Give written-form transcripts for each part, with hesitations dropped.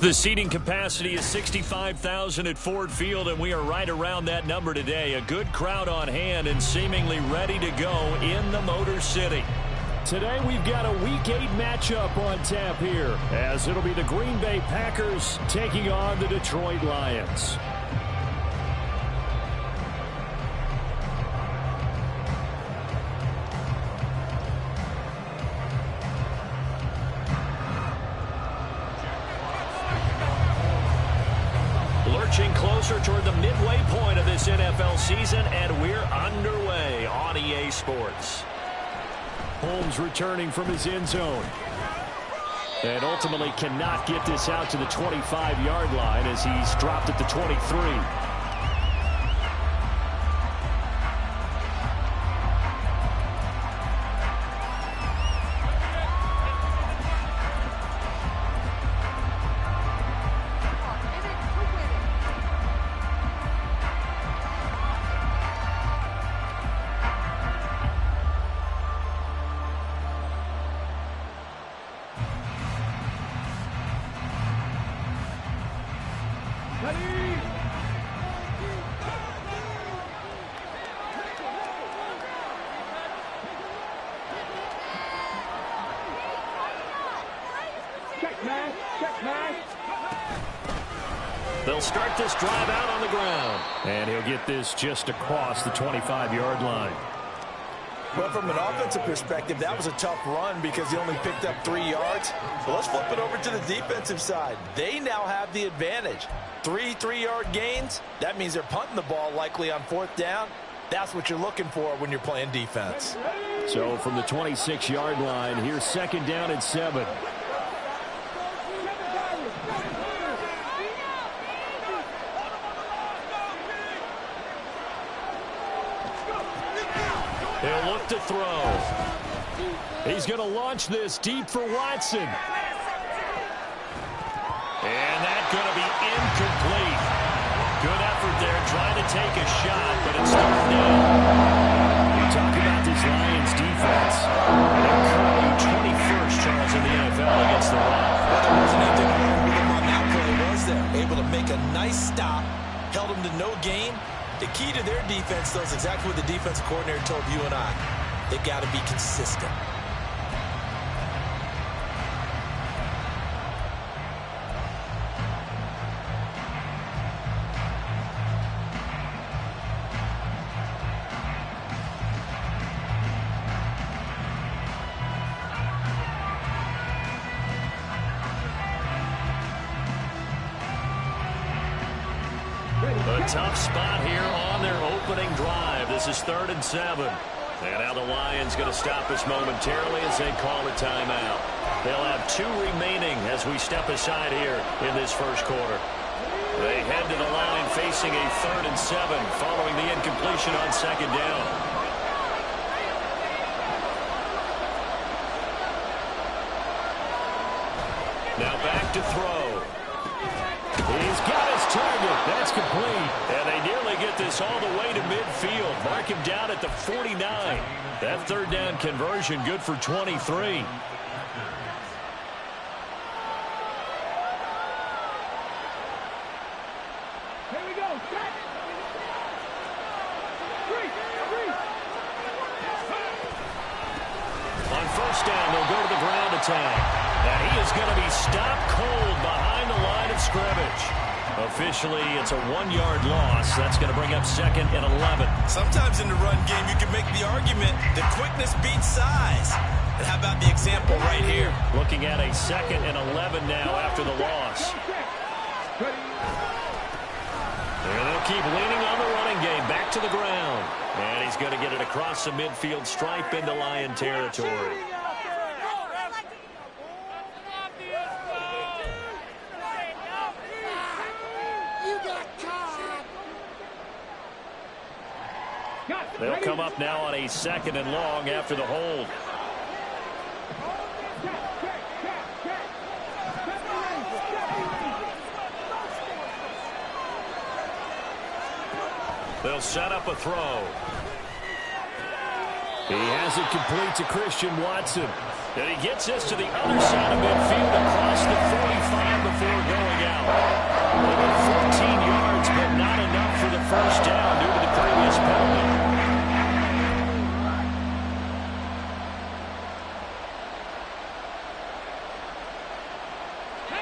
The seating capacity is 65,000 at Ford Field, and we are right around that number today. A good crowd on hand and seemingly ready to go in the Motor City. Today we've got a Week 8 matchup on tap here, as it'll be the Green Bay Packers taking on the Detroit Lions. Lurching closer toward the midway point of this NFL season, and we're underway on EA Sports. Holmes returning from his end zone. And ultimately cannot get this out to the 25-yard line as he's dropped at the 23. They'll start this drive out on the ground. And he'll get this just across the 25-yard line. But from an offensive perspective, that was a tough run because he only picked up 3 yards. But let's flip it over to the defensive side. They now have the advantage. 3 3-yard gains, that means they're punting the ball likely on 4th down. That's what you're looking for when you're playing defense. So from the 26-yard line, here's 2nd down and 7. He'll look to throw. He's going to launch this deep for Watson. And that's going to be incomplete. Good effort there trying to take a shot, but it's third down. We talk about this Lions defense. They're currently 21st, Charles, in the NFL against the run. Well, there wasn't anything wrong with him on that play, was there? Able to make a nice stop, held him to no gain. The key to their defense, though, is exactly what the defense coordinator told you and I. They've got to be consistent. A tough spot here on their opening drive. This is 3rd and 7. And now the Lions going to stop us momentarily as they call a timeout. They'll have 2 remaining as we step aside here in this first quarter. They head to the line facing a 3rd and 7 following the incompletion on 2nd down. Now back to throw. He's got his target. That's complete. And they nearly get this all the way to midfield. Mark him down at the 49. That 3rd down conversion good for 23. On 1st down, they'll go to the ground attack. And he is going to be stopped cold behind the line of scrimmage. Officially, it's a 1-yard loss. That's going to bring up 2nd and 11. Sometimes in the run game, you can make the argument that quickness beats size. And how about the example right here? Looking at a 2nd and 11 now after the loss. And they'll keep leaning on the running game. Back to the ground. And he's going to get it across the midfield stripe into Lion territory. They'll come up now on a 2nd and long after the hold. They'll set up a throw. He has it complete to Christian Watson. And he gets this to the other side of midfield across the 45 before going out. Over 14 yards, but not enough for the first down due to the previous penalty.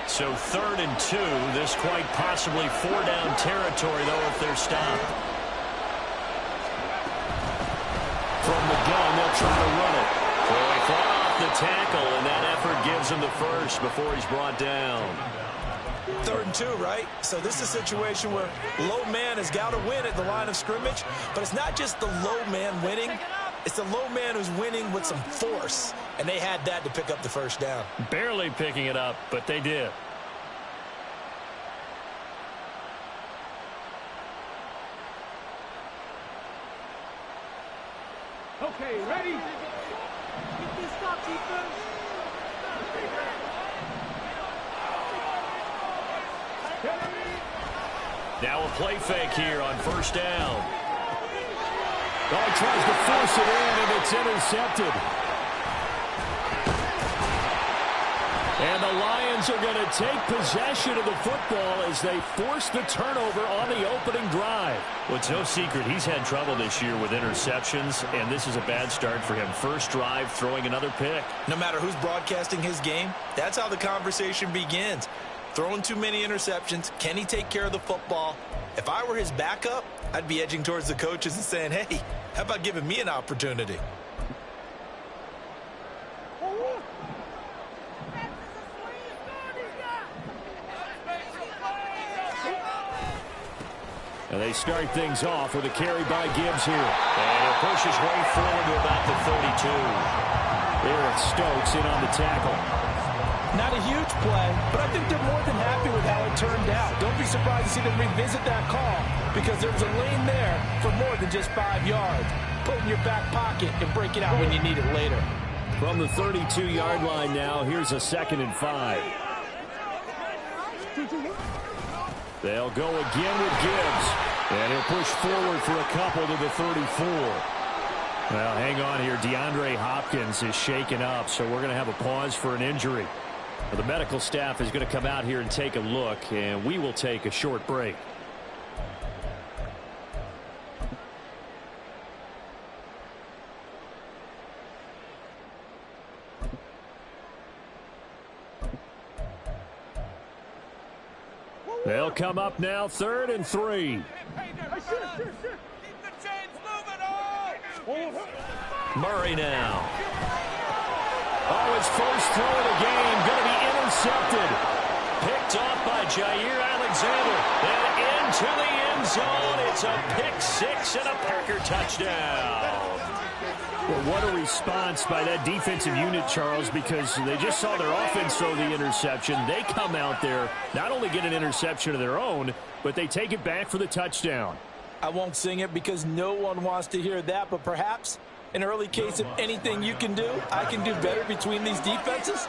So 3rd and 2. This quite possibly 4-down territory, though, if they're stopped. From the gun, they'll try to run it. So he fought off the tackle, and that effort gives him the first before he's brought down. 3rd and 2, right? So this is a situation where low man has got to win at the line of scrimmage, but it's not just the low man winning. It's the low man who's winning with some force, and they had that to pick up the first down. Barely picking it up, but they did. Okay, ready? Get this stop, defense. Now a play fake here on first down. Oh, he tries to force it in, and it's intercepted. And the Lions are going to take possession of the football as they force the turnover on the opening drive. Well, it's no secret he's had trouble this year with interceptions, and this is a bad start for him. First drive, throwing another pick. No matter who's broadcasting his game, that's how the conversation begins. Throwing too many interceptions. Can he take care of the football? If I were his backup, I'd be edging towards the coaches and saying, hey, how about giving me an opportunity? And they start things off with a carry by Gibbs here. And he'll push his way forward to about the 32. Eric Stokes in on the tackle. Not a huge play, but I think they're more than happy with how it turned out. Don't be surprised to see them revisit that call because there was a lane there for more than just 5 yards. Put it in your back pocket and break it out when you need it later. From the 32-yard line now, here's a 2nd and 5. They'll go again with Gibbs. And he'll push forward for a couple to the 34. Well, hang on here. DeAndre Hopkins is shaken up, so we're going to have a pause for an injury. Well, the medical staff is going to come out here and take a look, and we will take a short break. They'll come up now, 3rd and 3. Murray now. Oh, his first throw of the game going to be intercepted. Picked off by Jair Alexander. And into the end zone. It's a pick six and a Packer touchdown. Well, what a response by that defensive unit, Charles, because they just saw their offense throw the interception. They come out there, not only get an interception of their own, but they take it back for the touchdown. I won't sing it because no one wants to hear that, but perhaps an early case of anything you can do, I can do better between these defenses.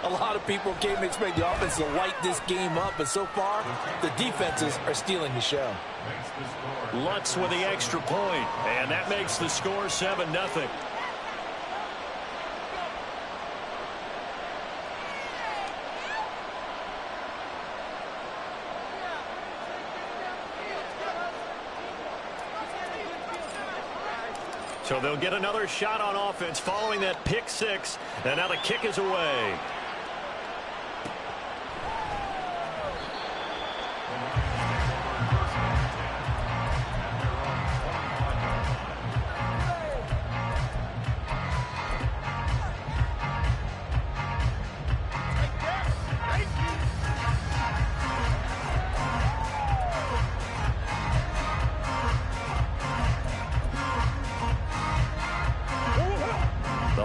A lot of people came to expect the offense to light this game up, but so far, the defenses are stealing the show. Lutz with the extra point, and that makes the score 7-0. So they'll get another shot on offense following that pick six, and now the kick is away.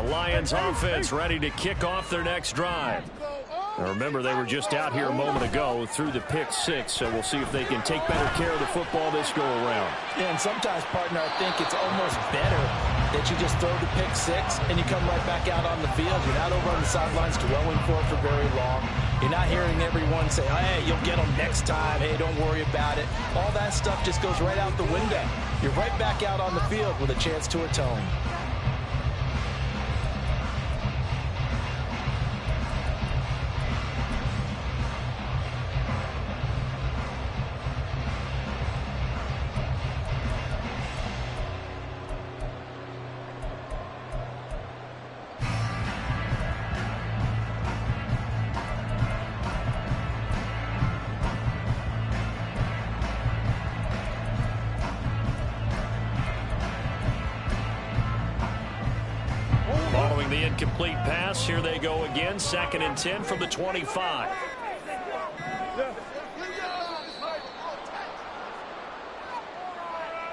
Lions offense ready to kick off their next drive. Now remember, they were just out here a moment ago through the pick six, so we'll see if they can take better care of the football this go-around. Yeah, and sometimes, partner, I think it's almost better that you just throw the pick six and you come right back out on the field. You're not over on the sidelines dwelling for it for very long. You're not hearing everyone say, hey, you'll get them next time. Hey, don't worry about it. All that stuff just goes right out the window. You're right back out on the field with a chance to atone. incomplete pass. Here they go again. 2nd and 10 from the 25.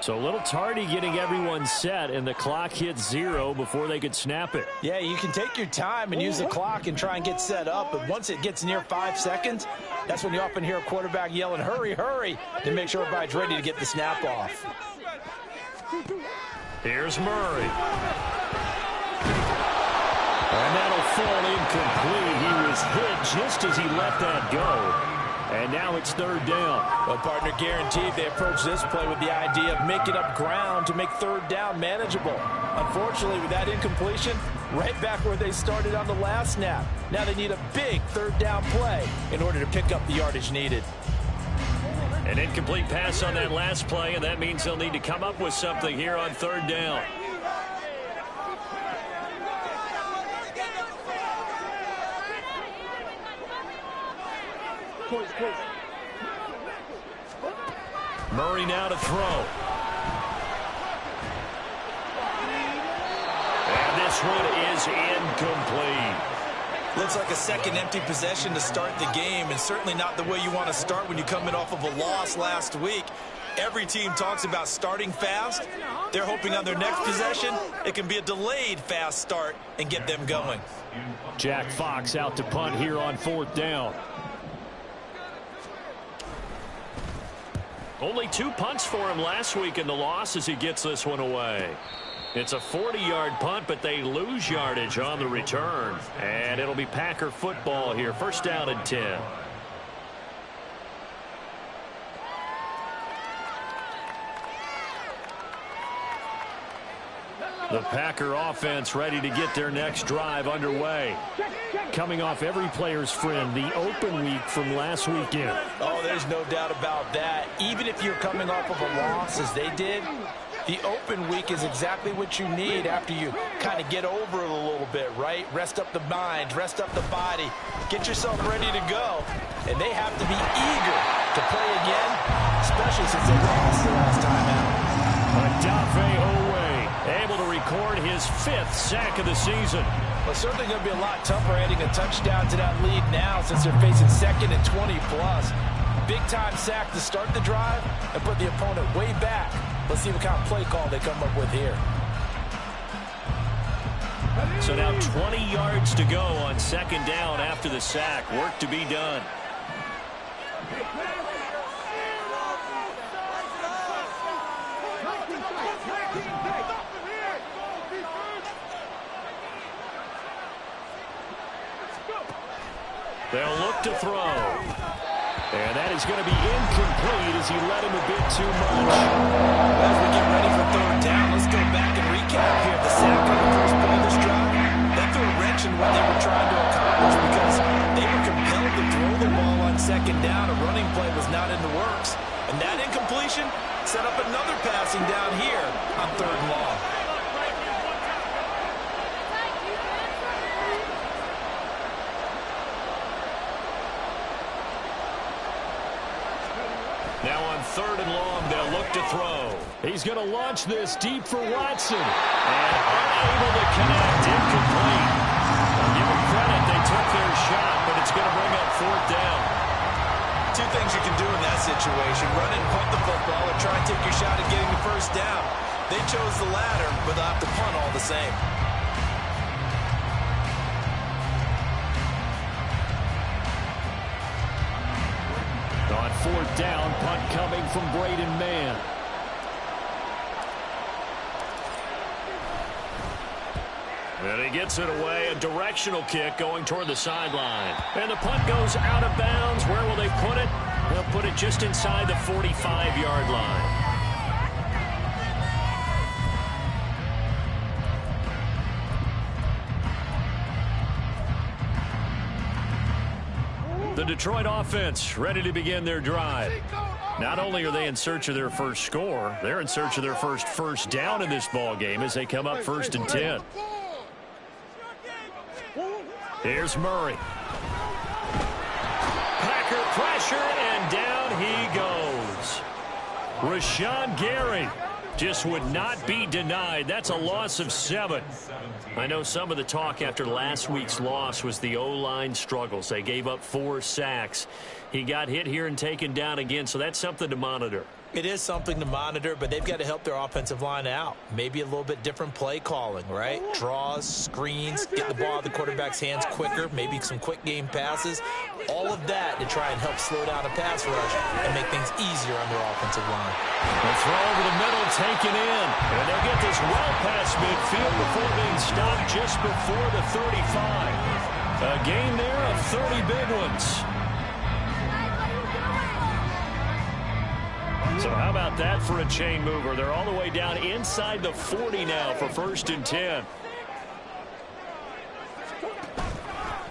So a little tardy getting everyone set, and the clock hits 0 before they could snap it. Yeah, you can take your time and use the clock and try and get set up, but once it gets near 5 seconds, that's when you often hear a quarterback yelling, hurry, hurry, to make sure everybody's ready to get the snap off. Here's Murray. And that'll fall incomplete. He was hit just as he let that go. And now it's 3rd down. Well, partner, guaranteed they approach this play with the idea of making up ground to make 3rd down manageable. Unfortunately, with that incompletion, right back where they started on the last snap. Now they need a big 3rd down play in order to pick up the yardage needed. An incomplete pass on that last play, and that means they'll need to come up with something here on 3rd down. Murray now to throw. And this one is incomplete. Looks like a second empty possession to start the game, and certainly not the way you want to start when you're coming off of a loss last week. Every team talks about starting fast. They're hoping on their next possession it can be a delayed fast start and get them going. Jack Fox out to punt here on 4th down. Only 2 punts for him last week in the loss as he gets this one away. It's a 40-yard punt, but they lose yardage on the return. And it'll be Packer football here. 1st down and 10. The Packer offense ready to get their next drive underway. Coming off every player's friend, the open week from last weekend. Oh, there's no doubt about that. Even if you're coming off of a loss as they did, the open week is exactly what you need after you kind of get over it a little bit, right? Rest up the mind, rest up the body, get yourself ready to go. And they have to be eager to play again, especially since they lost the last time out. Odafe Oweh able to record his 5th sack of the season. Well, certainly going to be a lot tougher adding a touchdown to that lead now since they're facing 2nd and 20+. Big-time sack to start the drive and put the opponent way back. Let's see what kind of play call they come up with here. So now 20 yards to go on 2nd down after the sack. Work to be done. They'll look to throw. And that is going to be incomplete as he led him a bit too much. As we get ready for 3rd down, let's go back and recap here. The sack on the first play of this drive, that threw a wrench in what they were trying to accomplish because they were compelled to throw the ball on 2nd down. A running play was not in the works. And that incompletion set up another passing down here on 3rd and long. Now on 3rd and long, they'll look to throw. He's going to launch this deep for Watson. And unable to connect, incomplete. I'll give them credit, they took their shot, but it's going to bring up 4th down. 2 things you can do in that situation: run and punt the football, or try and take your shot at getting the 1st down. They chose the latter, but they'll have to punt all the same. On 4th down, punt coming from Braden Mann. And he gets it away, a directional kick going toward the sideline. And the punt goes out of bounds. Where will they put it? They'll put it just inside the 45-yard line. The Detroit offense ready to begin their drive. Not only are they in search of their first score, they're in search of their first down in this ball game as they come up 1st and 10. Here's Murray. Packer pressure, and down he goes. Rashawn Gary just would not be denied. That's a loss of 7. I know some of the talk after last week's loss was the O-line struggles. They gave up 4 sacks. He got hit here and taken down again, so that's something to monitor. It is something to monitor, but they've got to help their offensive line out. Maybe a little bit different play calling, right? Draws, screens, get the ball out of the quarterback's hands quicker, maybe some quick game passes. All of that to try and help slow down a pass rush and make things easier on their offensive line. The throw over the middle, taken in. And they'll get this well past midfield before being stopped just before the 35. A gain there of 30 big ones. So how about that for a chain mover? They're all the way down inside the 40 now for 1st and 10.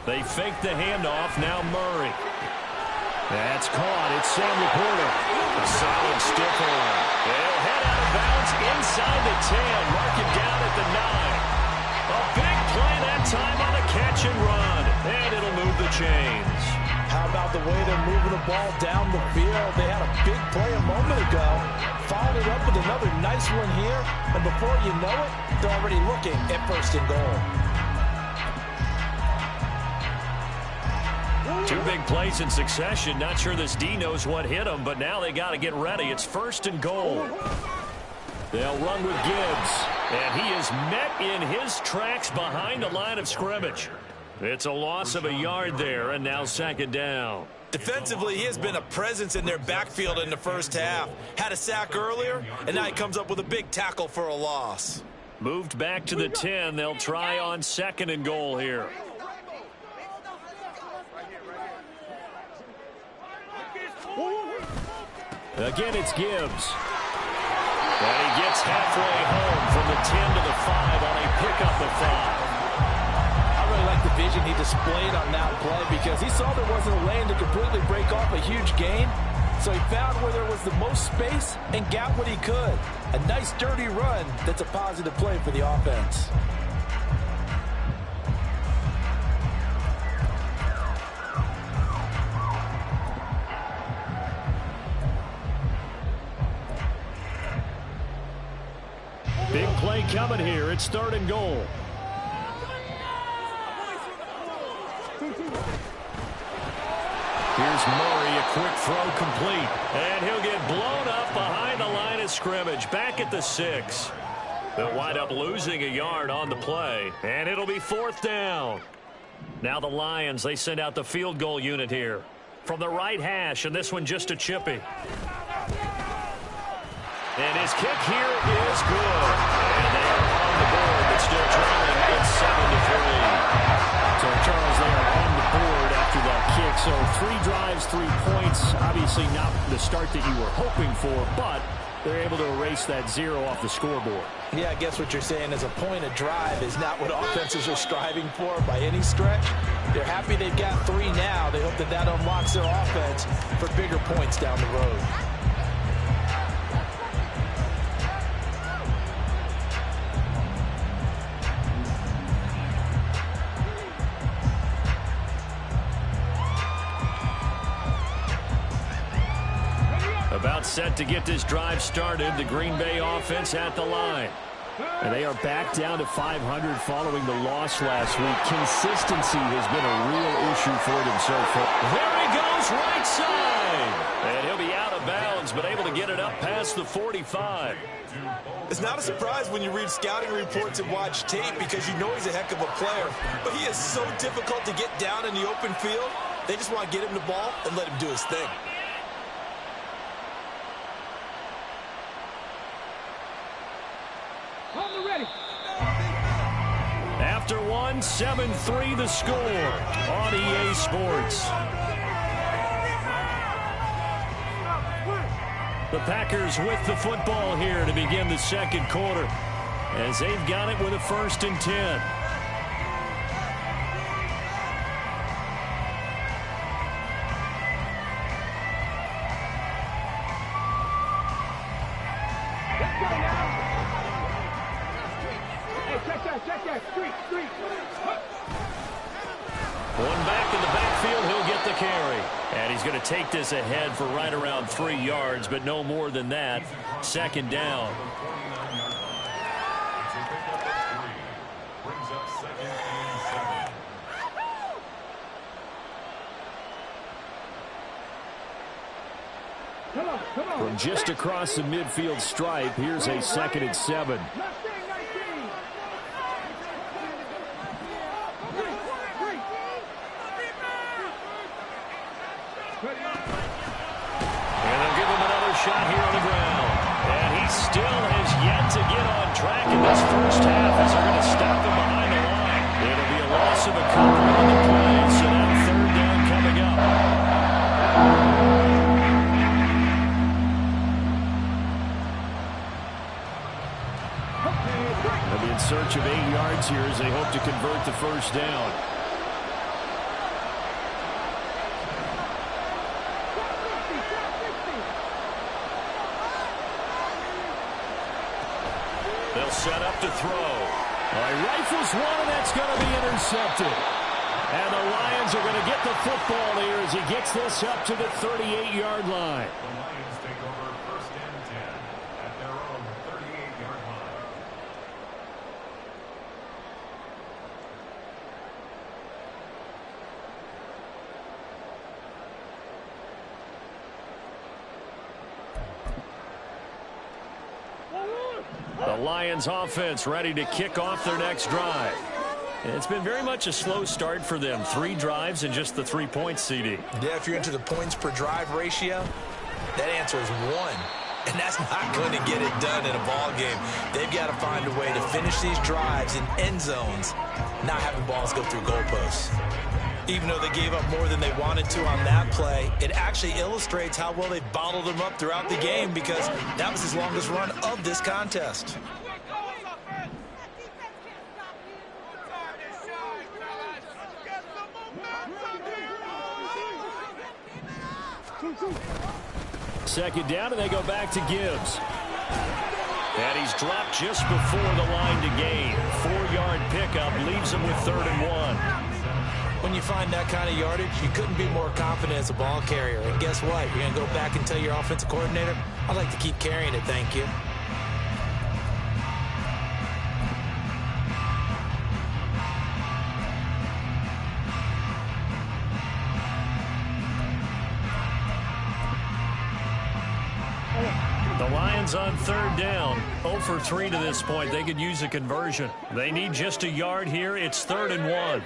They fake the handoff. Now Murray. That's caught. It's Sam Laporta. A solid stiff arm. They'll head out of bounds inside the 10. Mark him down at the 9. A big play that time on a catch and run. And it'll move the chains. How about the way they're moving the ball down the field? They had a big play a moment ago. Followed it up with another nice one here. And before you know it, they're already looking at 1st and goal. 2 big plays in succession. Not sure this D knows what hit him, but now they got to get ready. It's 1st and goal. They'll run with Gibbs. And he is met in his tracks behind the line of scrimmage. It's a loss of a yard there, and now 2nd down. Defensively, he has been a presence in their backfield in the first half. Had a sack earlier, and now he comes up with a big tackle for a loss. Moved back to the 10. They'll try on 2nd and goal here. Again, it's Gibbs. And he gets halfway home from the 10 to the 5 on a pickup of 5. I really like the vision he displayed on that play because he saw there wasn't a lane to completely break off a huge gain. So he found where there was the most space and got what he could. A nice dirty run that's a positive play for the offense. Big play coming here. It's 3rd and goal. Here's Murray, a quick throw complete. And he'll get blown up behind the line of scrimmage. Back at the 6. They'll wind up losing a yard on the play. And it'll be 4th down. Now the Lions, they send out the field goal unit here. From the right hash, and this one just a chippy. And his kick here is good. And they are on the board, but still trailing. It's 7-3. So, Charles, they are on the board after that kick. So 3 drives, 3 points. Obviously not the start that you were hoping for, but they're able to erase that 0 off the scoreboard. Yeah, I guess what you're saying is a point of drive is not what offenses are striving for by any stretch. They're happy they've got 3 now. They hope that that unlocks their offense for bigger points down the road. About set to get this drive started. The Green Bay offense at the line. And they are back down to 500 following the loss last week. Consistency has been a real issue for them so far. There he goes, right side. And he'll be out of bounds, but able to get it up past the 45. It's not a surprise when you read scouting reports and watch tape because you know he's a heck of a player. But he is so difficult to get down in the open field. They just want to get him the ball and let him do his thing. After 1, 7-3 the score on EA Sports. The Packers with the football here to begin the 2nd quarter as they've got it with a 1st and 10. One back in the backfield. He'll get the carry. And he's going to take this ahead for right around 3 yards, but no more than that. Second down. From just across the midfield stripe, here's a 2nd and 7. And they'll give him another shot here on the ground. And he still has yet to get on track in this first half as they're going to stop him behind the line. It'll be a loss of a couple on the play, so now 3rd down coming up. They'll be in search of 8 yards here as they hope to convert the first down. They'll set up to throw. All right, rifles one, and that's going to be intercepted. And the Lions are going to get the football here as he gets this up to the 38-yard line. The Lions take over 1st and 10 at their own 38-yard line. The Lions offense ready to kick off their next drive. It's been very much a slow start for them. 3 drives and just the 3 points, CD. Yeah, if you're into the points per drive ratio, that answer is 1. And that's not going to get it done in a ball game. They've got to find a way to finish these drives in end zones, not having balls go through goalposts. Even though they gave up more than they wanted to on that play, it actually illustrates how well they bottled them up throughout the game because that was his longest run of this contest. Second down, and they go back to Gibbs. And he's dropped just before the line to gain. 4-yard pickup leaves him with 3rd and 1. When you find that kind of yardage, you couldn't be more confident as a ball carrier. And guess what? You're going to go back and tell your offensive coordinator, I'd like to keep carrying it, thank you. The Lions on 3rd down. 0 for 3 to this point. They could use a conversion. They need just a yard here. It's 3rd and 1.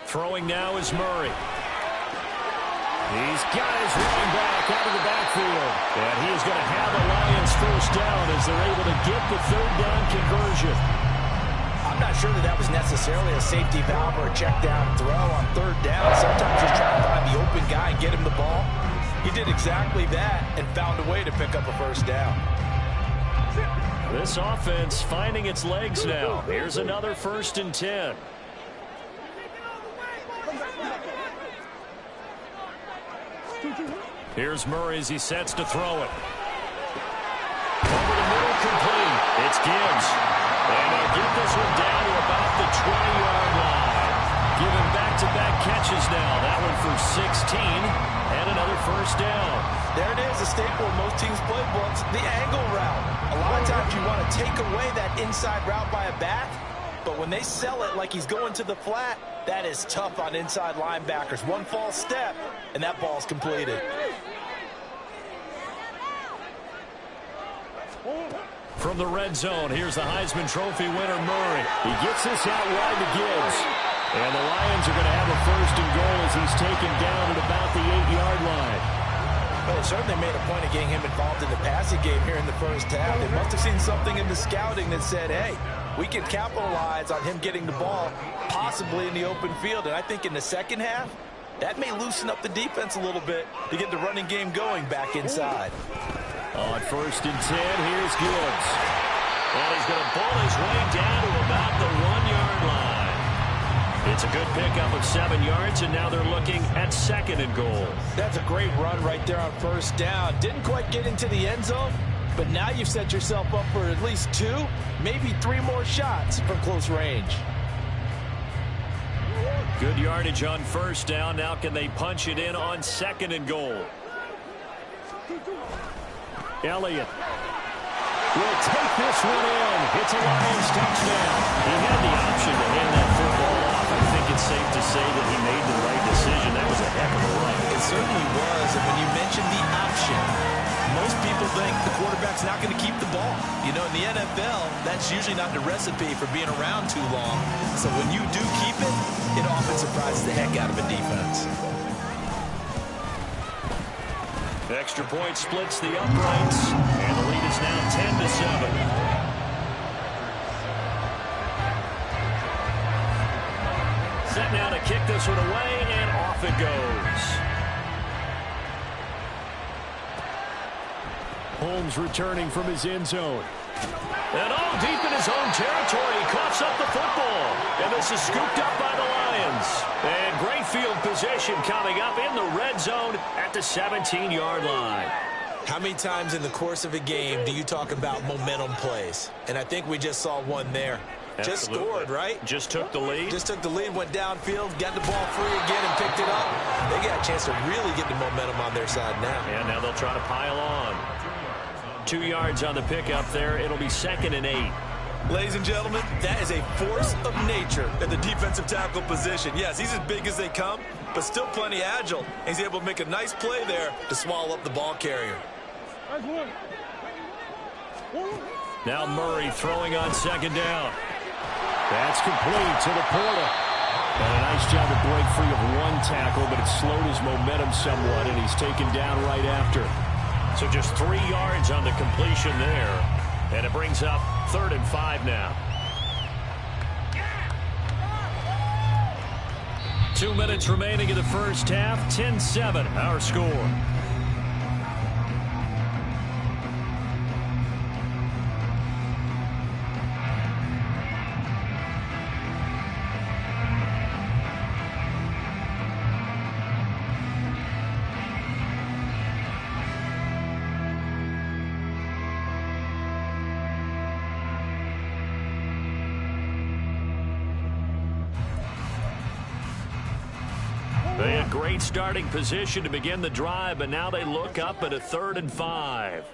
Throwing now is Murray. He's got his running back out of the backfield. And he is going to have the Lions first down as they're able to get the 3rd down conversion. I'm not sure that was necessarily a safety valve or a check down throw on 3rd down. Sometimes just trying to find the open guy and get him the ball. He did exactly that and found a way to pick up a first down. This offense finding its legs now. Here's another 1st and 10. Here's Murray as he sets to throw it. Over the middle, complete. It's Gibbs. And they'll get this one down to about the 20-yard line. Giving back-to-back catches now. That one for 16 and another first down. There it is, a staple of most teams' playbooks, the angle route. A lot of times you want to take away that inside route by a back, but when they sell it like he's going to the flat, that is tough on inside linebackers. One false step, and that ball's completed. From the red zone, here's the Heisman Trophy winner, Murray. He gets this out wide to Gibbs. And the Lions are going to have a 1st and goal as he's taken down at about the 8-yard line. Well, they certainly made a point of getting him involved in the passing game here in the first half. They must have seen something in the scouting that said, hey, we can capitalize on him getting the ball, possibly in the open field. And I think in the second half, that may loosen up the defense a little bit to get the running game going back inside. On 1st and 10, here's Gibbs. And he's going to pull his way down to about the 1-yard line. It's a good pickup of 7 yards, and now they're looking at 2nd and goal. That's a great run right there on 1st down. Didn't quite get into the end zone, but now you've set yourself up for at least 2, maybe 3 more shots from close range. Good yardage on first down. Now can they punch it in on 2nd and goal? Elliott will take this one in. It's a Lions touchdown. He had the option to hand that football off. I think it's safe to say that he made the right decision. That was a heck of a run. It certainly was. And when you mentioned the option, most people think the quarterback's not going to keep the ball. You know, in the NFL, that's usually not the recipe for being around too long. So when you do keep it, it often surprises the heck out of a defense. Extra point splits the uprights, and the lead is now 10-7. Set now to kick this one away, and off it goes. Holmes returning from his end zone. And all deep in his own territory, he coughs up the football. And this is scooped up by the Lions. And great field position coming up in the red zone at the 17-yard line. How many times in the course of a game do you talk about momentum plays? And I think we just saw one there. Absolutely. Just scored, right? Just took the lead. Just took the lead, went downfield, got the ball free again, and picked it up. They got a chance to really get the momentum on their side now. And now they'll try to pile on. 2 yards on the pickup there. It'll be 2nd and 8. Ladies and gentlemen, that is a force of nature at the defensive tackle position. Yes, he's as big as they come, but still plenty agile. He's able to make a nice play there to swallow up the ball carrier. Now Murray throwing on 2nd down. That's complete to the Porter. And a nice job to break free of one tackle, but it slowed his momentum somewhat, and he's taken down right after. So just 3 yards on the completion there. And it brings up 3rd and 5 now. 2 minutes remaining in the first half. 10-7 our score. They had great starting position to begin the drive, but now they look up at a 3rd and 5.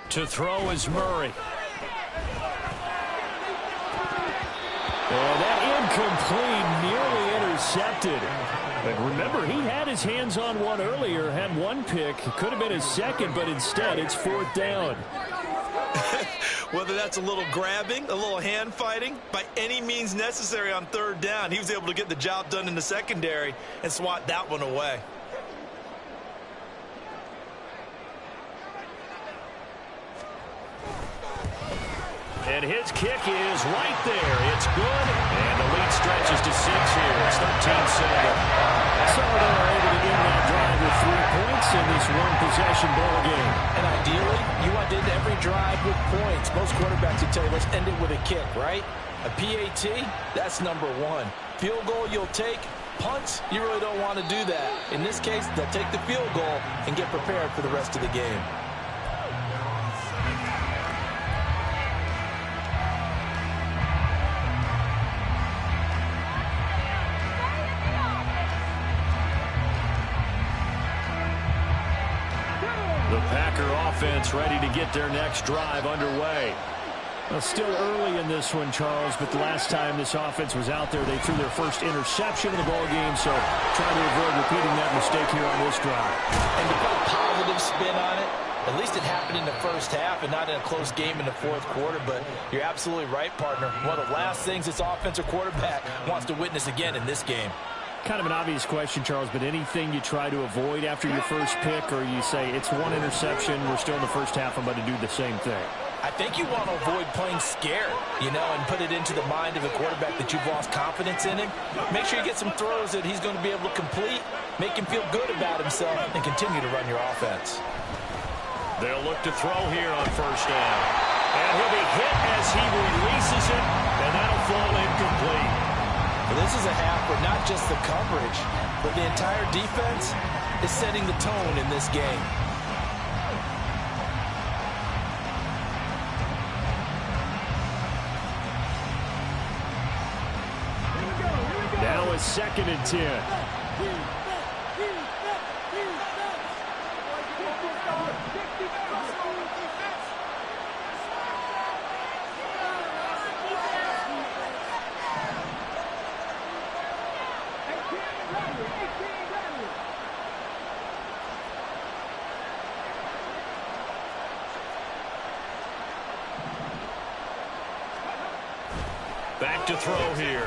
To throw is Murray. And that incomplete, nearly intercepted. But remember, he had his hands on one earlier, had one pick. Could have been his second, but instead it's 4th down. Whether that's a little grabbing, a little hand fighting, by any means necessary on 3rd down, he was able to get the job done in the secondary and swat that one away. And his kick is right there. It's good, and the lead stretches to 6 here. It's 13-7. So they're able to get that drive with 3 points in this one-possession ball game. And ideally, you want to end every drive with points. Most quarterbacks would tell you, let's end it with a kick, right? A PAT, that's number 1. Field goal you'll take. Punts, you really don't want to do that. In this case, they'll take the field goal and get prepared for the rest of the game. The Packer offense ready to get their next drive underway. Well, still early in this one, Charles, but the last time this offense was out there, they threw their first interception of the ball game, so trying to avoid repeating that mistake here on this drive. And to put a positive spin on it, at least it happened in the first half and not in a close game in the 4th quarter, but you're absolutely right, partner. One of the last things this offensive quarterback wants to witness again in this game. Kind of an obvious question, Charles, but anything you try to avoid after your first pick, or you say it's one interception, we're still in the first half, I'm about to do the same thing? I think you want to avoid playing scared, you know, and put it into the mind of the quarterback that you've lost confidence in him. Make sure you get some throws that he's going to be able to complete, make him feel good about himself, and continue to run your offense. They'll look to throw here on 1st down. And he'll be hit as he releases it, and that'll fall incomplete. Well, this is a half where not just the coverage, but the entire defense is setting the tone in this game. 2nd and 10. Back to throw here.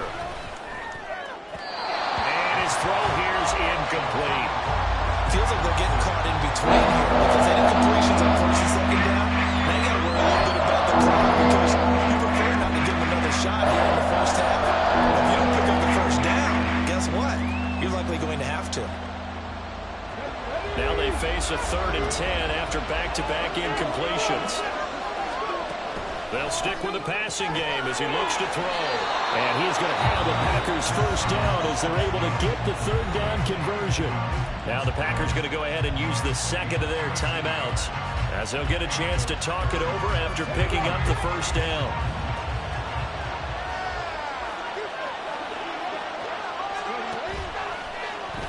And his throw here is incomplete. Feels like they're getting caught in between here because any completions on 1st and 2nd down, now you got to worry a little bit about the clock because you prefer not to give them another shot here in the first half. If you don't pick up the 1st down, guess what? You're likely going to have to. Now they face a 3rd and 10 after back-to-back incompletions. They'll stick with the passing game as he looks to throw. And he's going to have the Packers 1st down as they're able to get the 3rd down conversion. Now the Packers going to go ahead and use the 2nd of their timeouts as they'll get a chance to talk it over after picking up the 1st down.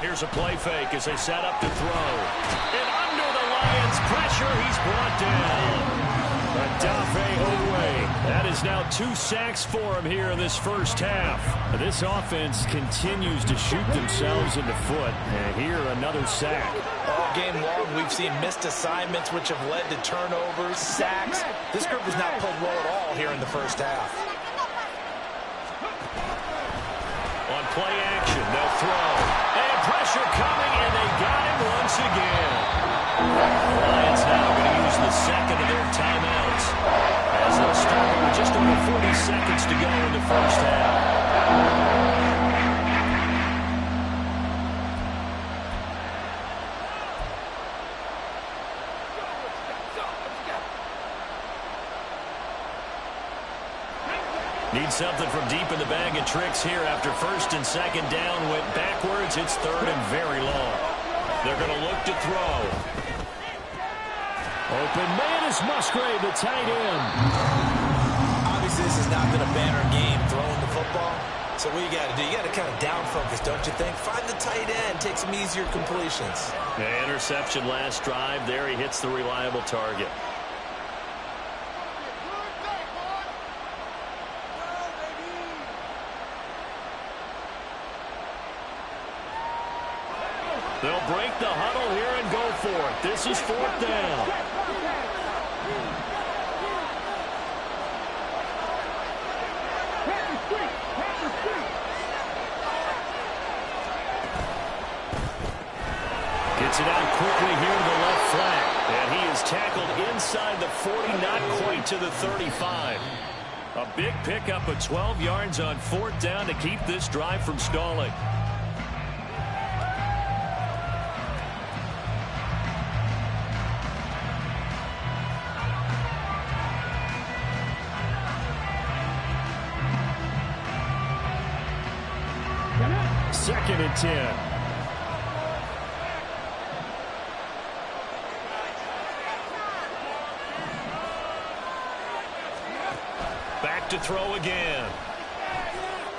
Here's a play fake as they set up to throw. And under the Lions' pressure, he's brought down. Odafe Oweh. That is now 2 sacks for him here in this 1st half. This offense continues to shoot themselves in the foot. And here, another sack. All game long, we've seen missed assignments which have led to turnovers, sacks. This group has not played well at all here in the 1st half. On play action, they'll throw. And pressure coming, and they got him once again. The Lions now going to use the 2nd of their timeouts as they'll start with just over 40 seconds to go in the 1st half. Need something from deep in the bag of tricks here after 1st and 2nd down went backwards. It's 3rd and very long. They're going to look to throw. Open man is Musgrave, the tight end. Obviously, this has not been a banner game throwing the football. So what you got to do, you got to kind of down focus, don't you think? Find the tight end, take some easier completions. The interception last drive. There he hits the reliable target. They'll break the huddle here and go for it. This is 4th down. Gets it out quickly here to the left flank. And he is tackled inside the 40, not quite to the 35. A big pickup of 12 yards on 4th down to keep this drive from stalling. Second and 10. Back to throw again.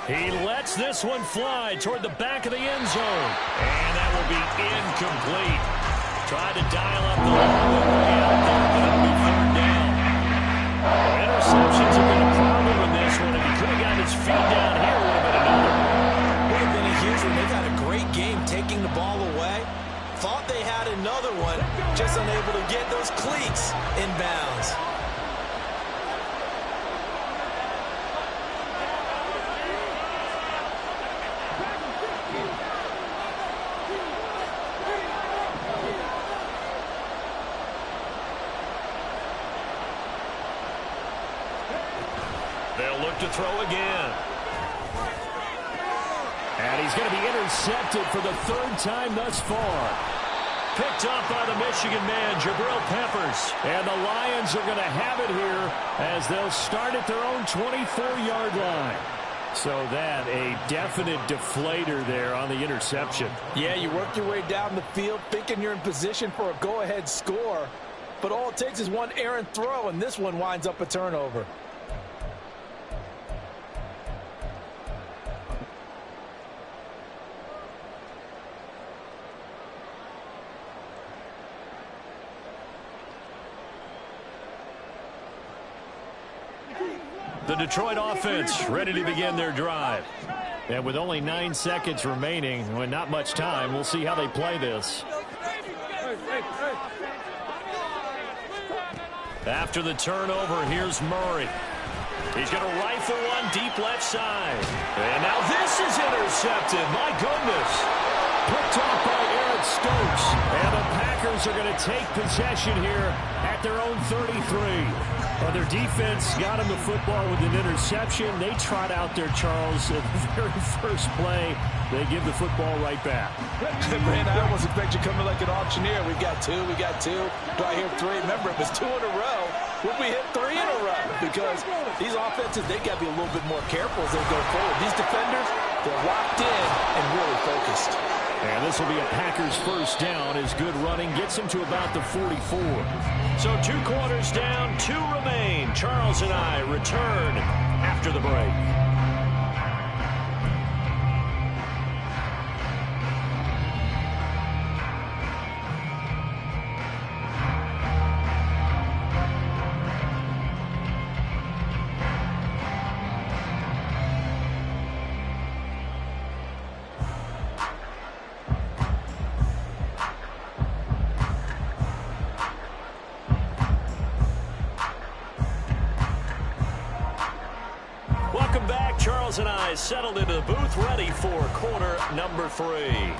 He lets this one fly toward the back of the end zone. And that will be incomplete. Tried to dial up the long way out there, but it'll be 3rd down. Interceptions have been a problem in this one. If he could have gotten his feet down here, it would have been another one. Would have been a huge one. They've had a great game taking the ball away. Thought they had another one, just unable to get those cleats in bounds. They'll look to throw again. And he's going to be intercepted for the 3rd time thus far. Picked up by the Michigan man, Jabril Peppers. And the Lions are going to have it here as they'll start at their own 24-yard line. So that, a definite deflator there on the interception. Yeah, you work your way down the field thinking you're in position for a go-ahead score. But all it takes is one errant throw, and this one winds up a turnover. The Detroit offense ready to begin their drive. And with only 9 seconds remaining, and not much time, we'll see how they play this. After the turnover, here's Murray. He's going to rifle one deep left side. And now this is intercepted. My goodness. Picked off by Eric Stokes. And the Packers are going to take possession here at their own 33. Well, their defense got him the football with an interception. They trot out there, Charles, at the very first play. They give the football right back. Man, I almost expect you coming like an auctioneer. We got two. Do I hear three? Remember, it was 2 in a row. Would we hit 3 in a row? Because these offenses, they got to be a little bit more careful as they go forward. These defenders, they're locked in and really focused. And this will be a Packers first down as good running gets him to about the 44. So 2 quarters down, 2 remain. Charles and I return after the break. Charles and I settled into the booth, ready for quarter number 3.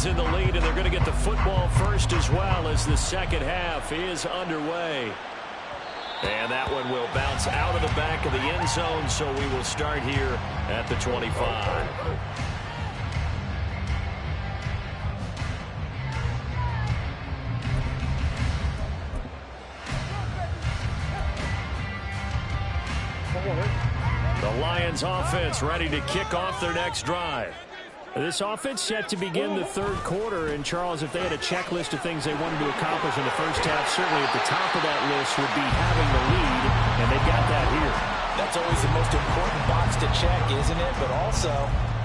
In the lead, and they're going to get the football first as well as the second half is underway. And that one will bounce out of the back of the end zone, so we will start here at the 25. The Lions offense ready to kick off their next drive. This offense set to begin the third quarter, and Charles, if they had a checklist of things they wanted to accomplish in the first half, certainly at the top of that list would be having the lead, and they've got that here. That's always the most important box to check, isn't it? But also,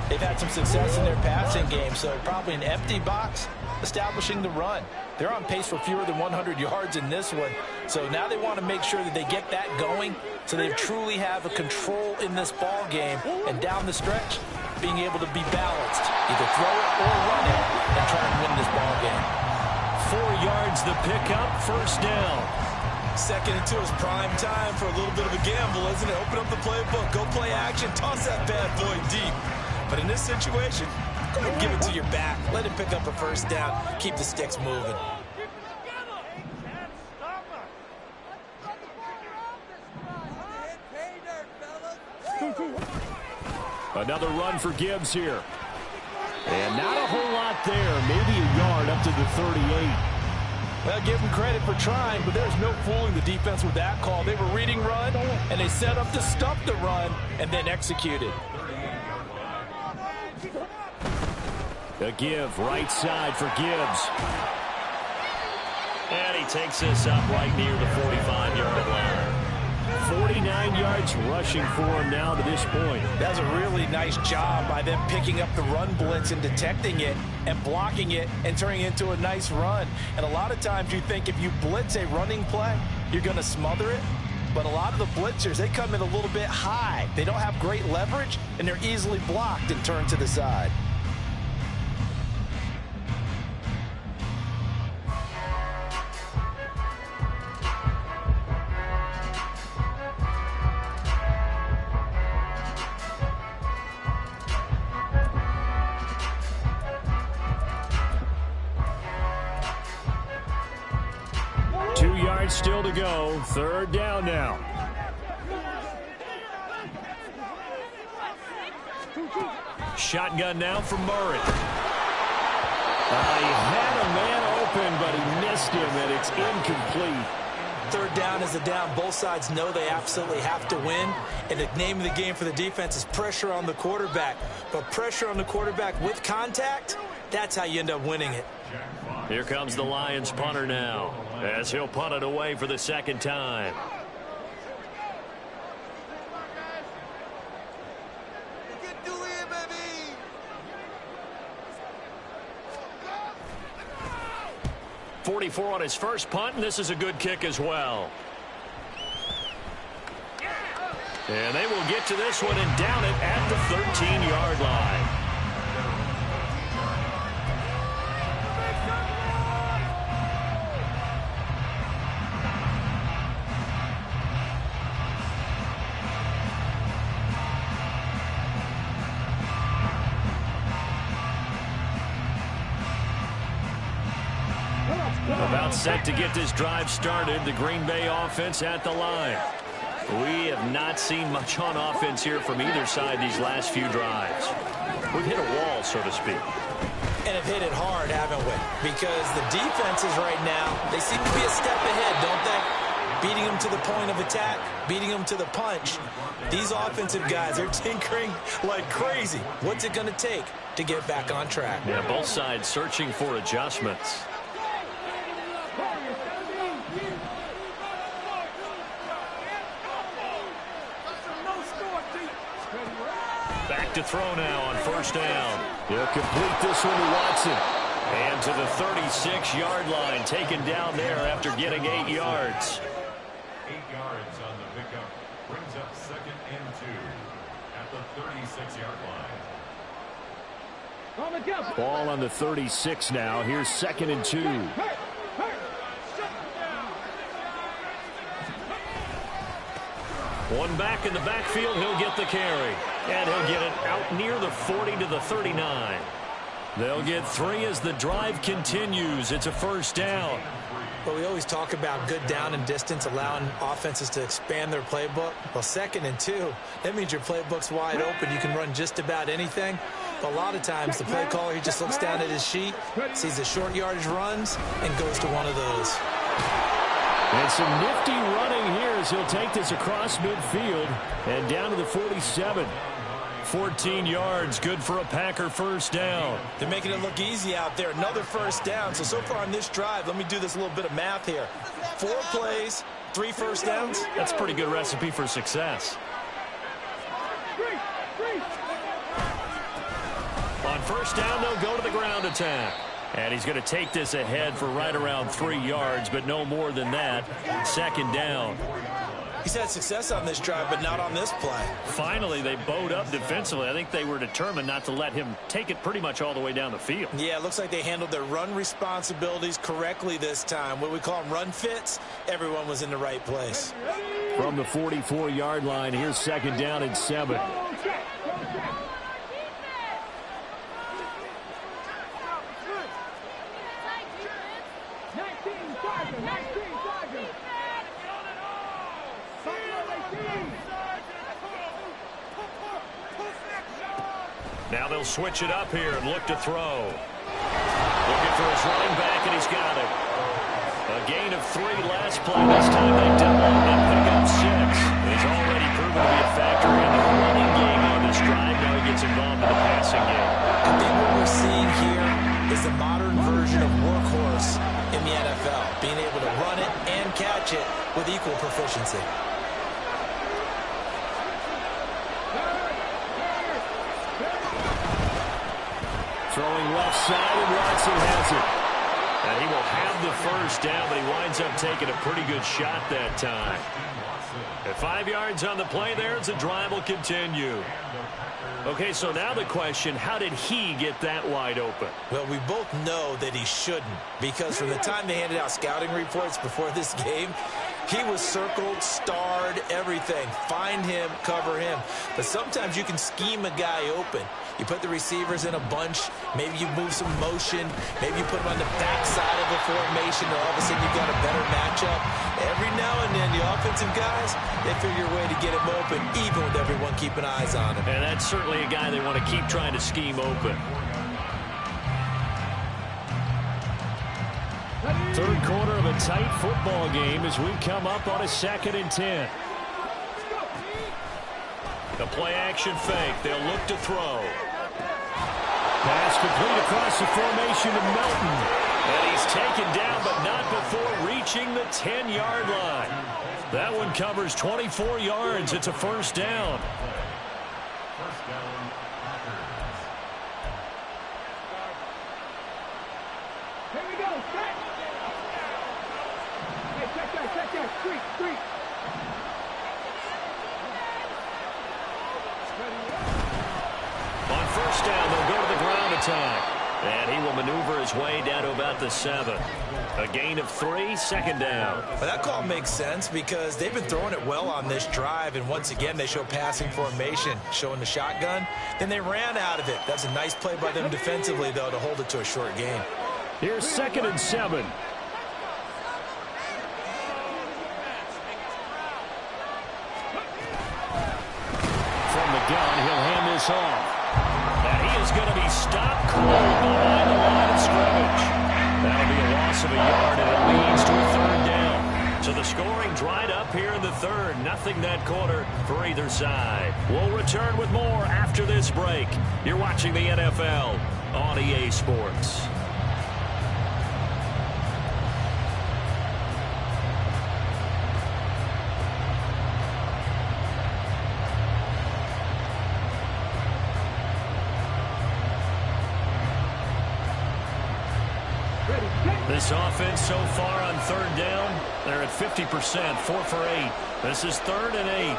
they've had some success in their passing game, so probably an empty box establishing the run. They're on pace for fewer than 100 yards in this one, so now they want to make sure that they get that going so they truly have a control in this ball game, and down the stretch, being able to be balanced, either throw it or run it, and try and win this ball game. 4 yards the pickup, first down. 2nd and 2 is prime time for a little bit of a gamble, isn't it? Open up the playbook, go play action, toss that bad boy deep. But in this situation, go ahead and give it to your back. Let him pick up a first down, keep the sticks moving. Another run for Gibbs here. And not a whole lot there. Maybe a yard up to the 38. Well, give them credit for trying, but there's no fooling the defense with that call. They were reading run, and they set up to stop the run, and then executed. A give, right side for Gibbs. And he takes this up right near the 45-yard line. 49 yards rushing for him now to this point. That's a really nice job by them picking up the run blitz and detecting it and blocking it and turning it into a nice run. And a lot of times you think if you blitz a running play, you're going to smother it. But a lot of the blitzers, they come in a little bit high. They don't have great leverage, and they're easily blocked and turned to the side. Still to go. Third down now. Shotgun now from Murray. He had a man open, but he missed him, and it's incomplete. Third down is a down. Both sides know they absolutely have to win. And the name of the game for the defense is pressure on the quarterback. But pressure on the quarterback with contact, that's how you end up winning it. Here comes the Lions punter now, as he'll punt it away for the second time. Get to it, baby! 44 on his first punt, and this is a good kick as well. And they will get to this one and down it at the 13-yard line. About set to get this drive started. The Green Bay offense at the line. We have not seen much on offense here from either side these last few drives. We've hit a wall, so to speak. And have hit it hard, haven't we? Because the defenses right now, they seem to be a step ahead, don't they? Beating them to the point of attack, beating them to the punch. These offensive guys are tinkering like crazy. What's it going to take to get back on track? Yeah, both sides searching for adjustments. Back to throw now on first down. He'll complete this one to Watson. And to the 36-yard line, taken down there after getting 8 yards. 8 yards on the pickup. Brings up 2nd and 2 at the 36-yard line. Ball on the 36 now. Here's 2nd and 2. One back in the backfield, he'll get the carry. And he'll get it out near the 40 to the 39. They'll get 3 as the drive continues. It's a first down. But we always talk about good down and distance, allowing offenses to expand their playbook. Well, 2nd and 2, that means your playbook's wide open. You can run just about anything. But a lot of times, the play caller, he just looks down at his sheet, sees the short yardage runs, and goes to one of those. And some nifty running here as he'll take this across midfield and down to the 47. 14 yards, good for a Packer first down. They're making it look easy out there. Another first down. So far on this drive, let me do this little bit of math here. 4 plays, 3 first downs. That's a pretty good recipe for success. On first down, they'll go to the ground attack. And he's going to take this ahead for right around 3 yards, but no more than that. 2nd down. He's had success on this drive, but not on this play. Finally, they bowed up defensively. I think they were determined not to let him take it pretty much all the way down the field. Yeah, it looks like they handled their run responsibilities correctly this time. What we call them run fits, everyone was in the right place. From the 44-yard line, here's 2nd down and 7. Now they'll switch it up here and look to throw. Looking for his running back, and he's got it. A gain of 3 last play. This time they double and pick up 6. He's already proven to be a factor in the running game on this drive. Now he gets involved in the passing game. I think what we're seeing here is the modern version of workhorse in the NFL, being able to run it and catch it with equal proficiency. Throwing left side, and Watson has it. And he will have the first down, but he winds up taking a pretty good shot that time. At 5 yards on the play there, the drive will continue. Okay, so now the question, how did he get that wide open? Well, we both know that he shouldn't, because from the time they handed out scouting reports before this game, he was circled, starred, everything. Find him, cover him. But sometimes you can scheme a guy open. You put the receivers in a bunch. Maybe you move some motion. Maybe you put them on the backside of the formation, and all of a sudden you've got a better matchup. Every now and then, the offensive guys, they figure a way to get him open, even with everyone keeping eyes on him. And that's certainly a guy they want to keep trying to scheme open. Third quarter of a tight football game as we come up on a 2nd and 10. The play action fake. They'll look to throw. Pass complete across the formation to Melton. And he's taken down, but not before reaching the 10-yard line. That one covers 24 yards. It's a first down. First down, Packers. Here we go. Set. Hey, check that. Street. On first down, they'll go to the ground attack. And he will maneuver his way down to about the 7. A gain of 3, 2nd down. Well, that call makes sense because they've been throwing it well on this drive, and once again they show passing formation, showing the shotgun. Then they ran out of it. That's a nice play by them defensively, though, to hold it to a short gain. Here's 2nd and 7. From the gun, he'll hand this off. And he is going to be stopped cold behind the line of scrimmage. That'll be a loss of a yard, and it leads to a 3rd down. So the scoring dried up here in the 3rd. Nothing that quarter for either side. We'll return with more after this break. You're watching the NFL on EA Sports. This offense so far on 3rd down, they're at 50%, 4 for 8. This is 3rd and 8.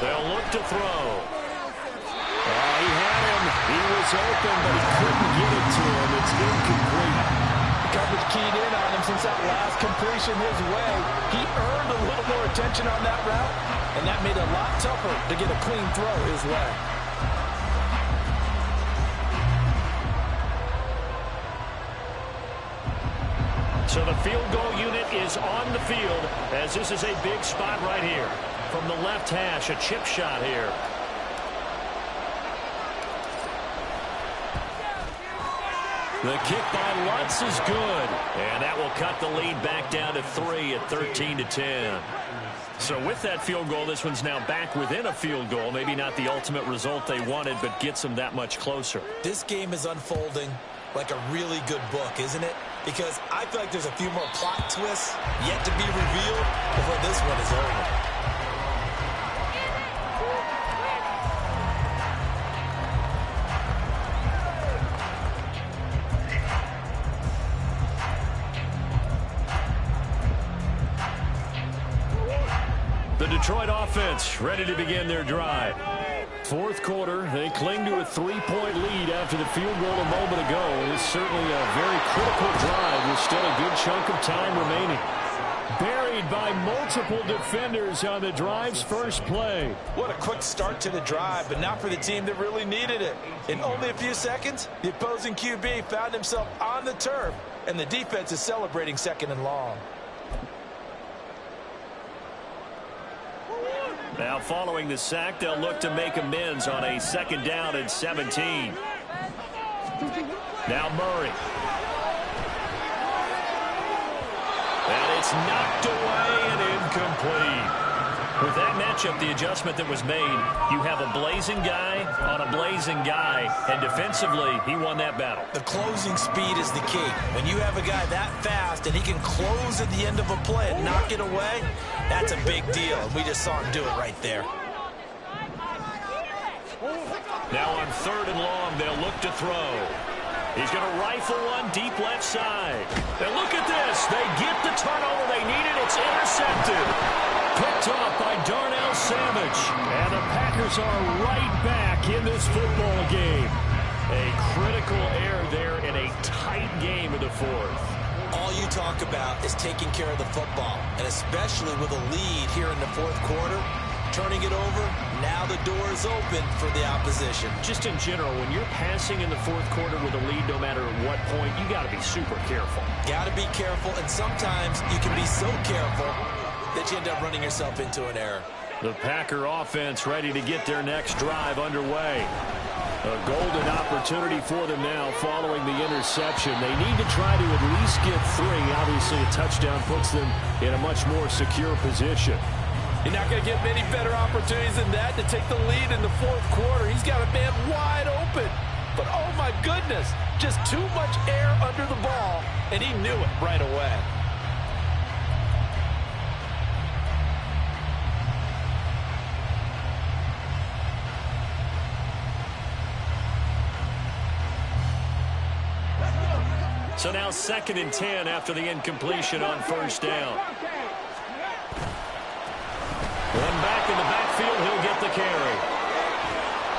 They'll look to throw. He had him. He was open, but he couldn't get it to him. It's incomplete. Coverage keyed in on him since that last completion his way. He earned a little more attention on that route, and that made it a lot tougher to get a clean throw his way. So the field goal unit is on the field as this is a big spot right here. From the left hash, a chip shot here. The kick by Lutz is good. And that will cut the lead back down to 3 at 13-10. So with that field goal, this one's now back within a field goal. Maybe not the ultimate result they wanted, but gets them that much closer. This game is unfolding like a really good book, isn't it? Because I feel like there's a few more plot twists yet to be revealed before this one is over. The Detroit offense ready to begin their drive. 4th quarter, they cling to a 3-point lead after the field goal a moment ago. It's certainly a very critical drive with still a good chunk of time remaining. Buried by multiple defenders on the drive's first play. What a quick start to the drive, but not for the team that really needed it. In only a few seconds, the opposing QB found himself on the turf, and the defense is celebrating 2nd and long. Now following the sack, they'll look to make amends on a 2nd down and 17. Now Murray. And it's knocked away and incomplete. With that matchup, the adjustment that was made, you have a blazing guy on a blazing guy, and defensively, he won that battle. The closing speed is the key. When you have a guy that fast and he can close at the end of a play and knock it away, that's a big deal. We just saw him do it right there. Now on 3rd and long, they'll look to throw. He's going to rifle one deep left side. And look at this. They get the turnover they needed. It's intercepted. Picked off by Darnell Savage. And the Packers are right back in this football game. A critical error there in a tight game in the 4th. All you talk about is taking care of the football, and especially with a lead here in the 4th quarter, turning it over, now the door is open for the opposition. Just in general, when you're passing in the 4th quarter with a lead, no matter at what point, you got to be super careful. Got to be careful, and sometimes you can be so careful that you end up running yourself into an error. The Packer offense ready to get their next drive underway. A golden opportunity for them now following the interception. They need to try to at least get 3. Obviously, a touchdown puts them in a much more secure position. You're not going to get many better opportunities than that to take the lead in the fourth quarter. He's got a man wide open. But, oh, my goodness, just too much air under the ball, and he knew it right away. So now 2nd and 10 after the incompletion on first down. One back in the backfield, he'll get the carry.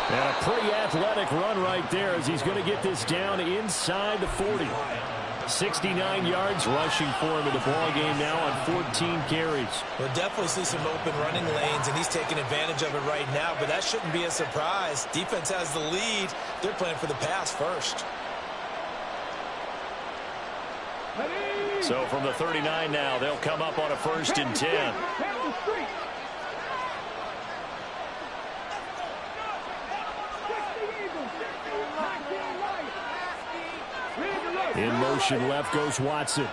And a pretty athletic run right there as he's going to get this down inside the 40. 69 yards rushing for him in the ball game now on 14 carries. We'll definitely see some open running lanes, and he's taking advantage of it right now, but that shouldn't be a surprise. Defense has the lead. They're playing for the pass first. So from the 39 now, they'll come up on a 1st and 10. In motion left goes Watson.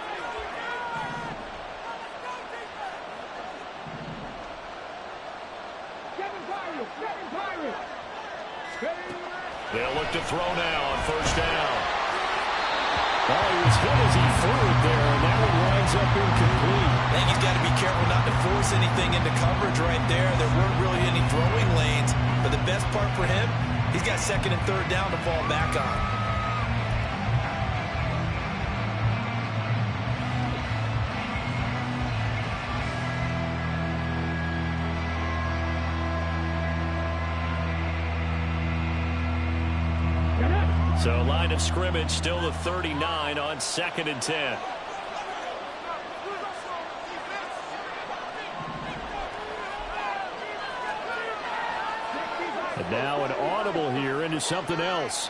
They'll look to throw now on first down. Oh, he was hit as he threw it there, and that one winds up incomplete. I think he's got to be careful not to force anything into coverage right there. There weren't really any throwing lanes, but the best part for him, he's got 2nd and 3rd down to fall back on. So line of scrimmage still the 39 on 2nd and 10. And now an audible here into something else.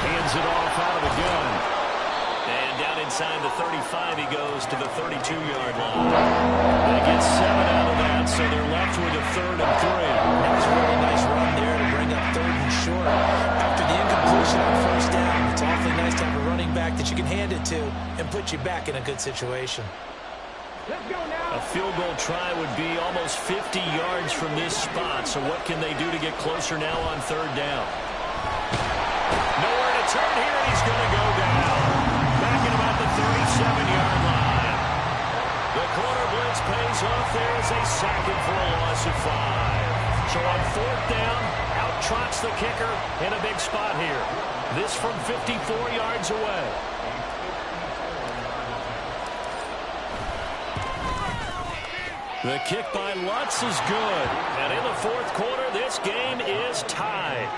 Hands it off out of the gun. And down inside the 35 he goes to the 32-yard line. They get 7 out of that, so they're left with a 3rd and 3. That was a really nice run there to bring up 3rd and short. After the incompletion on first down, it's awfully nice to have a running back that you can hand it to and put you back in a good situation. A field goal try would be almost 50 yards from this spot, so what can they do to get closer now on 3rd down? Nowhere to turn here, and he's going to go down. Back at about the 37-yard line. The corner blitz pays off there as they sack him for a loss of 5. So on 4th down, out trots the kicker in a big spot here. This from 54 yards away. The kick by Lutz is good. And in the 4th quarter, this game is tied.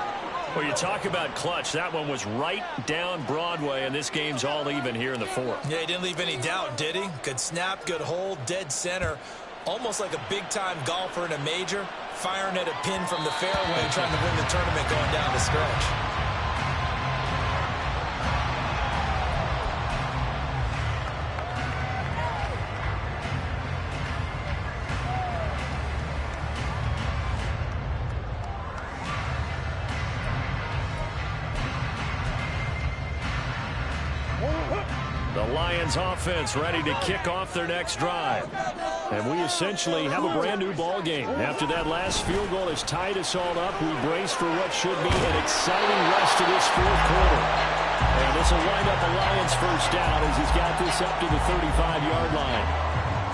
Well, you talk about clutch. That one was right down Broadway, and this game's all even here in the 4th. Yeah, he didn't leave any doubt, did he? Good snap, good hold, dead center. Almost like a big-time golfer in a major, firing at a pin from the fairway, trying to win the tournament going down the stretch. The Lions offense ready to kick off their next drive. And we essentially have a brand new ball game. After that last field goal has tied us all up, we brace for what should be an exciting rest of this 4th quarter. And this will wind up a Lions first down as he's got this up to the 35-yard line.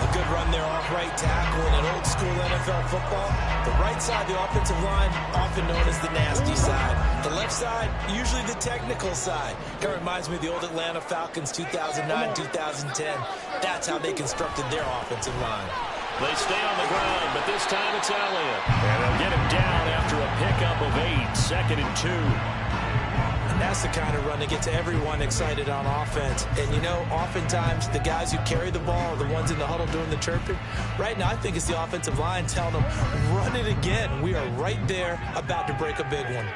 A good run there off right tackle in an old-school NFL football. The right side, the offensive line, often known as the nasty side. The left side, usually the technical side. Kind of reminds me of the old Atlanta Falcons 2009-2010. That's how they constructed their offensive line. They stay on the ground, but this time it's Elliott. And they'll get him down after a pickup of 8, 2nd and 2. And that's the kind of run that gets everyone excited on offense. And, you know, oftentimes the guys who carry the ball are the ones in the huddle doing the chirping. Right now, I think it's the offensive line telling them, run it again. We are right there about to break a big one.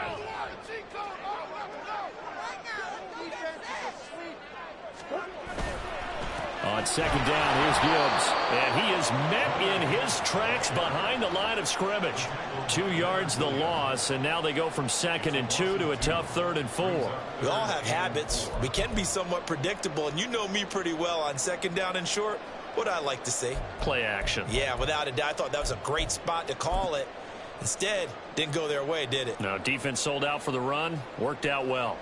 On second down, here's Gibbs. And he is met in his tracks behind the line of scrimmage. 2 yards the loss, and now they go from 2nd and 2 to a tough 3rd and 4. We all have habits. We can be somewhat predictable, and you know me pretty well on 2nd down and short. What I like to say? Play action. Yeah, without a doubt. I thought that was a great spot to call it. Instead, didn't go their way, did it? No, defense sold out for the run. Worked out well.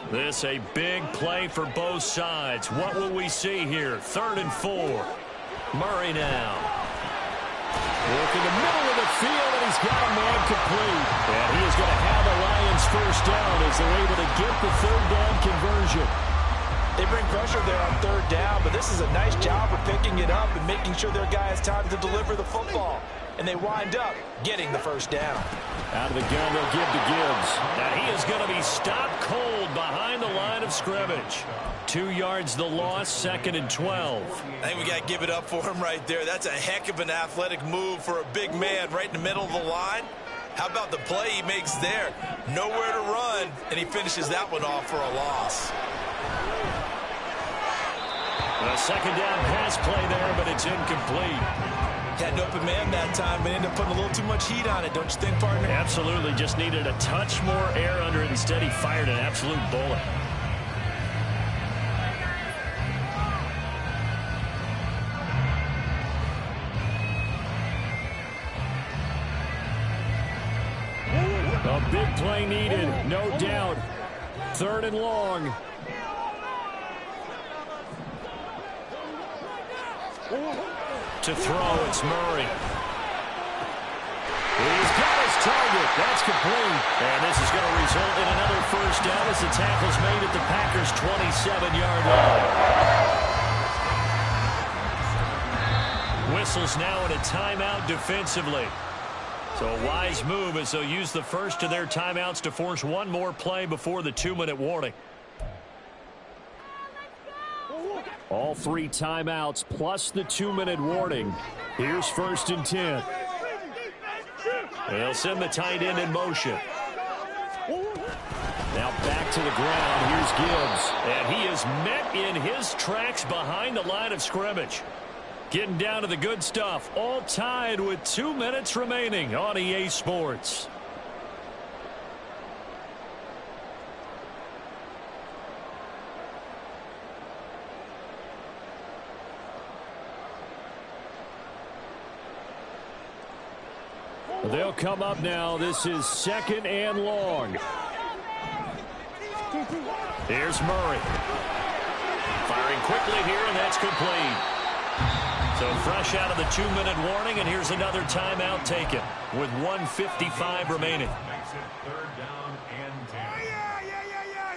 This a big play for both sides. What will we see here? 3rd and 4. Murray now. Work in the middle of the field, and he's got a man complete. And he is going to have the Lions first down as they're able to get the 3rd down conversion. They bring pressure there on 3rd down, but this is a nice job of picking it up and making sure their guy has time to deliver the football. And they wind up getting the 1st down. Out of the gun, they'll give to Gibbs. And he is going to be stopped cold behind the line of scrimmage. 2 yards the loss, 2nd and 12. I think we got to give it up for him right there. That's a heck of an athletic move for a big man right in the middle of the line. How about the play he makes there? Nowhere to run, and he finishes that one off for a loss. A 2nd down pass play there, but it's incomplete. Had an open man that time, but ended up putting a little too much heat on it, don't you think, partner? Absolutely. Just needed a touch more air under it. Instead, he fired an absolute bullet. A big play needed, no doubt. 3rd and long. To throw, it's Murray. He's got his target. That's complete. And this is going to result in another 1st down as the tackle's made at the Packers' 27-yard line. Whistles now in a timeout defensively. So a wise move as they'll use the first of their timeouts to force one more play before the 2-minute warning. All 3 timeouts plus the 2-minute warning. Here's 1st and 10. They'll send the tight end in motion. Now back to the ground. Here's Gibbs. And he is met in his tracks behind the line of scrimmage. Getting down to the good stuff. All tied with 2 minutes remaining on EA Sports. They'll come up now. This is 2nd and long. Here's Murray. Firing quickly here, and that's complete. So fresh out of the 2-minute warning, and here's another timeout taken with 1:55 remaining. Makes it 3rd down and 10. Yeah,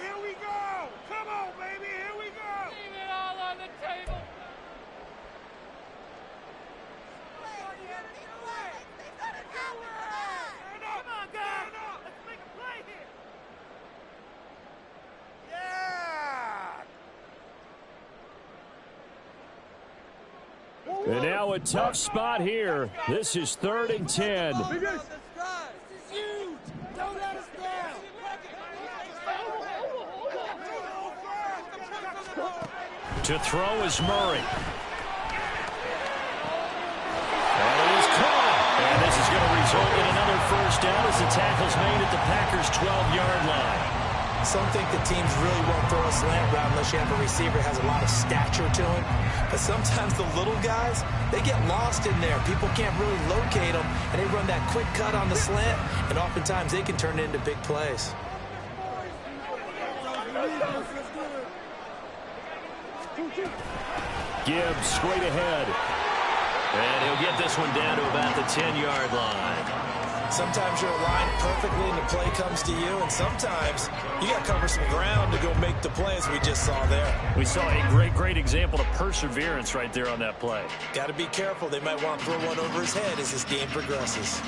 here we go. Come on, baby, here we go. Leave it all on the table. Come on, guys. Let's make a play here. Yeah. And now a tough spot here. This is 3rd and 10. This is huge. Don't let us down. To throw is Murray. And it is caught. And this is going to result in another 1st down as the tackle's made at the Packers' 12-yard line. Some think the teams really won't throw a slant route unless you have a receiver that has a lot of stature to him. But sometimes the little guys, they get lost in there. People can't really locate them, and they run that quick cut on the slant, and oftentimes they can turn it into big plays. Gibbs straight ahead. And he'll get this one down to about the 10-yard line. Sometimes you're aligned perfectly and the play comes to you, and sometimes you got to cover some ground to go make the play, as we just saw there. We saw a great example of perseverance right there on that play. Got to be careful. They might want to throw one over his head as this game progresses.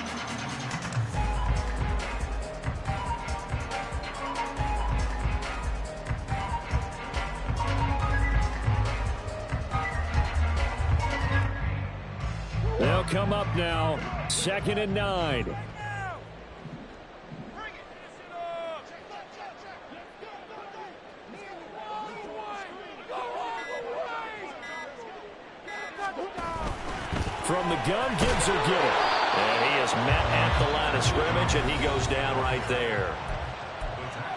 They'll come up now. 2nd and 9. From the gun, Gibbs will get it. And he is met at the line of scrimmage, and he goes down right there.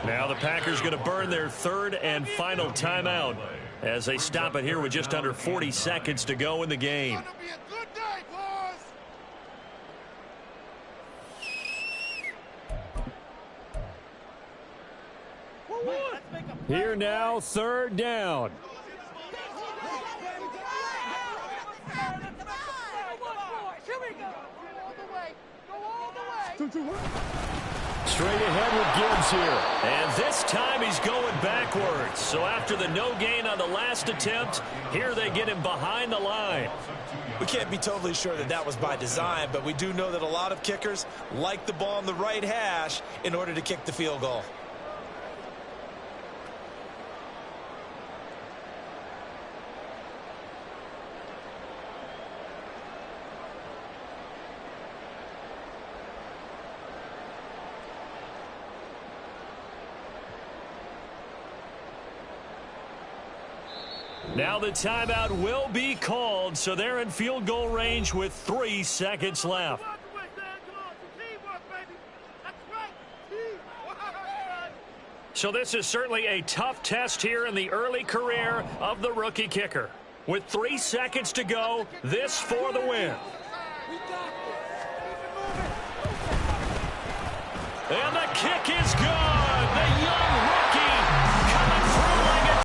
Now the Packers going to burn their third and final timeout as they stop it here with just under 40 seconds to go in the game. Here now, third down. Straight ahead with Gibbs here. And this time he's going backwards. So after the no gain on the last attempt, here they get him behind the line. We can't be totally sure that that was by design, but we do know that a lot of kickers like the ball on the right hash in order to kick the field goal. Now the timeout will be called, so they're in field goal range with 3 seconds left. So this is certainly a tough test here in the early career of the rookie kicker. With 3 seconds to go, this for the win. And the kick is good.